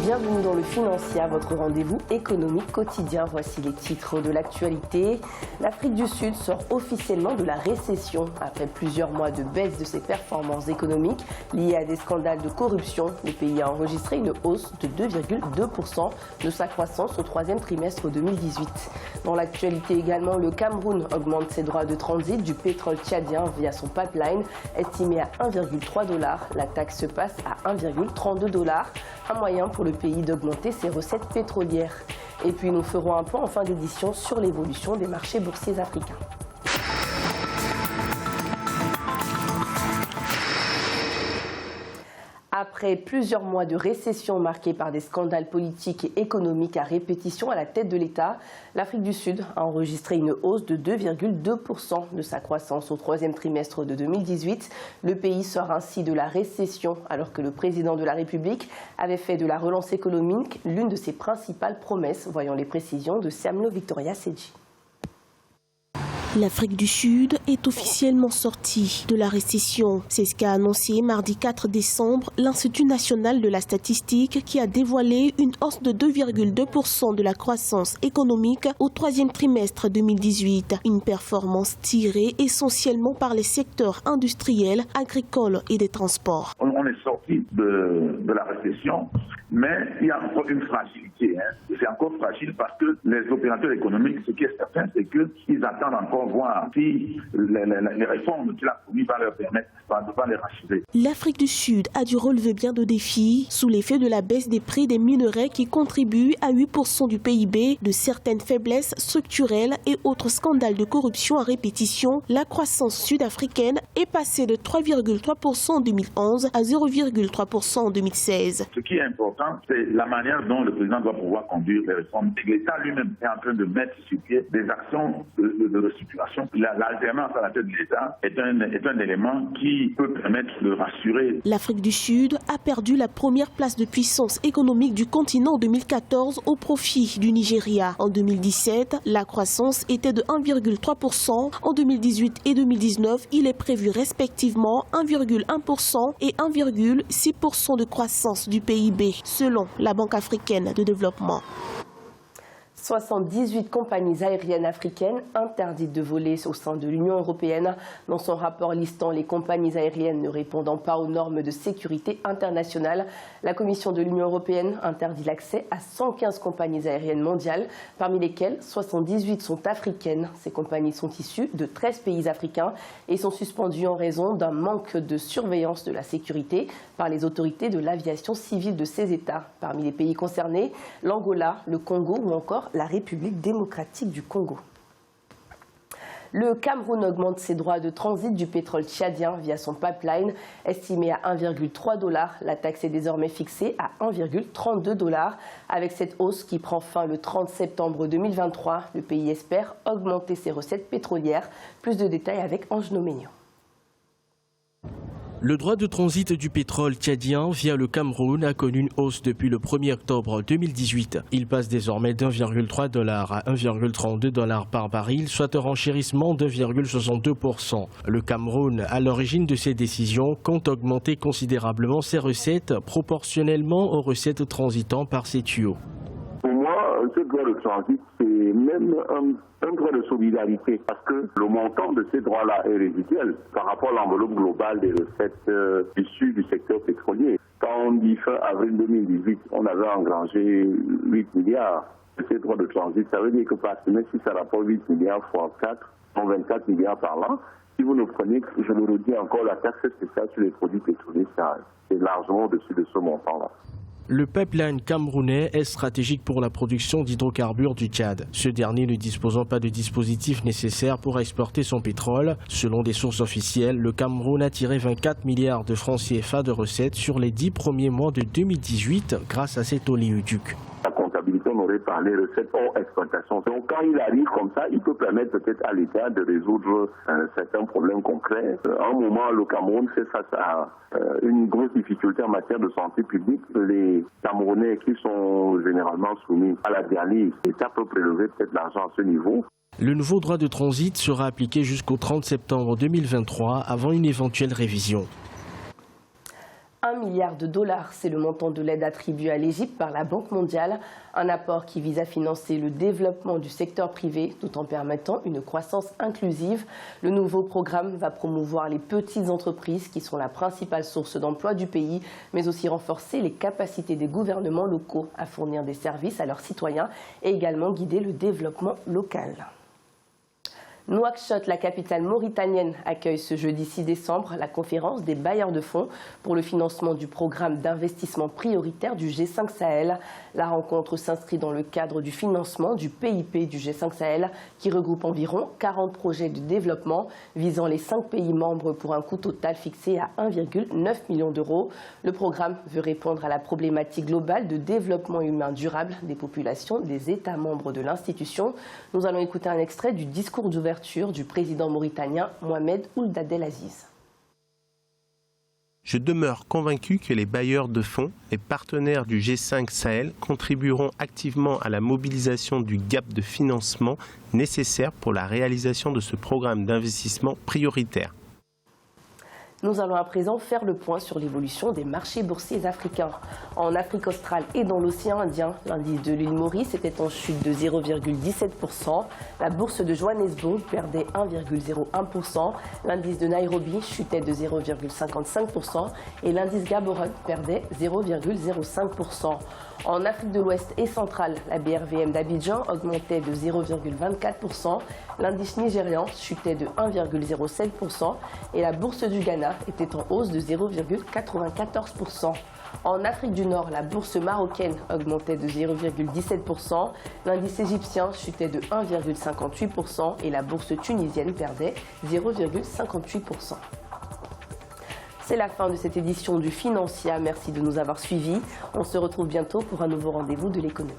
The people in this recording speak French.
Bienvenue dans le Financier, votre rendez-vous économique quotidien. Voici les titres de l'actualité. L'Afrique du Sud sort officiellement de la récession. Après plusieurs mois de baisse de ses performances économiques liées à des scandales de corruption, le pays a enregistré une hausse de 2,2% de sa croissance au troisième trimestre 2018. Dans l'actualité également, le Cameroun augmente ses droits de transit du pétrole tchadien via son pipeline estimé à 1,3 $. La taxe se passe à 1,32 $. Un moyen pour le pays d'augmenter ses recettes pétrolières. Et puis nous ferons un point en fin d'édition sur l'évolution des marchés boursiers africains. Après plusieurs mois de récession marqués par des scandales politiques et économiques à répétition à la tête de l'État, l'Afrique du Sud a enregistré une hausse de 2,2% de sa croissance au troisième trimestre de 2018. Le pays sort ainsi de la récession alors que le président de la République avait fait de la relance économique l'une de ses principales promesses. Voyons les précisions de Siamlo Victoria Sedji. L'Afrique du Sud est officiellement sortie de la récession. C'est ce qu'a annoncé mardi 4 décembre l'Institut national de la statistique qui a dévoilé une hausse de 2,2% de la croissance économique au troisième trimestre 2018. Une performance tirée essentiellement par les secteurs industriels, agricoles et des transports. On est sorti de la récession, mais il y a encore une fragilité. C'est encore fragile parce que les opérateurs économiques, ce qui est certain, c'est qu'ils attendent encore voir si les réformes qu'il a promis vont leur permettre de les rassurer. L'Afrique du Sud a dû relever bien de défis sous l'effet de la baisse des prix des minerais qui contribuent à 8% du PIB, de certaines faiblesses structurelles et autres scandales de corruption à répétition. La croissance sud-africaine est passée de 3,3% en 2011 à 0,3% en 2016. Ce qui est important, c'est la manière dont le président doit pouvoir conduire les réformes. L'État lui-même est en train de mettre sur pied des actions de restructuration. L'alternance à la tête de l'État est un élément qui peut permettre de rassurer. L'Afrique du Sud a perdu la première place de puissance économique du continent en 2014 au profit du Nigeria. En 2017, la croissance était de 1,3%. En 2018 et 2019, il est prévu respectivement 1,1% et 1,6% de croissance du PIB, selon la Banque africaine de développement. 78 compagnies aériennes africaines interdites de voler au sein de l'Union européenne. Dans son rapport listant les compagnies aériennes ne répondant pas aux normes de sécurité internationale, la Commission de l'Union européenne interdit l'accès à 115 compagnies aériennes mondiales, parmi lesquelles 78 sont africaines. Ces compagnies sont issues de 13 pays africains et sont suspendues en raison d'un manque de surveillance de la sécurité par les autorités de l'aviation civile de ces États. Parmi les pays concernés, l'Angola, le Congo ou encore la République démocratique du Congo. Le Cameroun augmente ses droits de transit du pétrole tchadien via son pipeline estimé à 1,3 $. La taxe est désormais fixée à 1,32 $. Avec cette hausse qui prend fin le 30 septembre 2023, le pays espère augmenter ses recettes pétrolières. Plus de détails avec Ange Noménian. Le droit de transit du pétrole tchadien via le Cameroun a connu une hausse depuis le 1er octobre 2018. Il passe désormais d'1,3 $ à 1,32 $ par baril, soit un renchérissement de 2,62%. Le Cameroun, à l'origine de ces décisions, compte augmenter considérablement ses recettes proportionnellement aux recettes transitant par ces tuyaux. Pour moi, ce droit de transit, c'est même un droit de solidarité parce que le montant de ces droits-là est résiduel par rapport à l'enveloppe globale des recettes issues du secteur pétrolier. Quand on dit fin avril 2018, on avait engrangé 8 milliards de ces droits de transit. Ça veut dire que par semestre, si ça rapporte 8 milliards fois 4, 124 milliards par an. Si vous nous prenez, je le redis encore, la taxe spéciale sur les produits pétroliers, c'est largement au-dessus de ce montant-là. Le pipeline camerounais est stratégique pour la production d'hydrocarbures du Tchad. Ce dernier ne disposant pas de dispositifs nécessaires pour exporter son pétrole. Selon des sources officielles, le Cameroun a tiré 24 milliards de francs CFA de recettes sur les 10 premiers mois de 2018 grâce à cet oléoduc. La comptabilité, on aurait parlé recettes hors exploitation. Donc quand il arrive comme ça, il peut permettre peut-être à l'État de résoudre certains problèmes concrets. À un moment, le Cameroun fait face à une grosse difficulté en matière de santé publique. Les Camerounais qui sont généralement soumis à la dialyse, l'État peut prélever peut-être l'argent à ce niveau. Le nouveau droit de transit sera appliqué jusqu'au 30 septembre 2023 avant une éventuelle révision. $1 milliard, c'est le montant de l'aide attribuée à l'Égypte par la Banque mondiale, un apport qui vise à financer le développement du secteur privé tout en permettant une croissance inclusive. Le nouveau programme va promouvoir les petites entreprises qui sont la principale source d'emploi du pays, mais aussi renforcer les capacités des gouvernements locaux à fournir des services à leurs citoyens et également guider le développement local. Nouakchott, la capitale mauritanienne, accueille ce jeudi 6 décembre la conférence des bailleurs de fonds pour le financement du programme d'investissement prioritaire du G5 Sahel. La rencontre s'inscrit dans le cadre du financement du PIP du G5 Sahel qui regroupe environ 40 projets de développement visant les 5 pays membres pour un coût total fixé à 1,9 million d'euros. Le programme veut répondre à la problématique globale de développement humain durable des populations des États membres de l'institution. Nous allons écouter un extrait du discours d'ouverture du président mauritanien Mohamed Ould Abdelaziz. Je demeure convaincu que les bailleurs de fonds et partenaires du G5 Sahel contribueront activement à la mobilisation du gap de financement nécessaire pour la réalisation de ce programme d'investissement prioritaire. Nous allons à présent faire le point sur l'évolution des marchés boursiers africains. En Afrique australe et dans l'océan Indien, l'indice de l'île Maurice était en chute de 0,17%. La bourse de Johannesburg perdait 1,01%. L'indice de Nairobi chutait de 0,55% et l'indice Gaborone perdait 0,05%. En Afrique de l'Ouest et centrale, la BRVM d'Abidjan augmentait de 0,24%, l'indice nigérian chutait de 1,07% et la bourse du Ghana était en hausse de 0,94%. En Afrique du Nord, la bourse marocaine augmentait de 0,17%, l'indice égyptien chutait de 1,58% et la bourse tunisienne perdait 0,58%. C'est la fin de cette édition du Financial. Merci de nous avoir suivis. On se retrouve bientôt pour un nouveau rendez-vous de l'économie.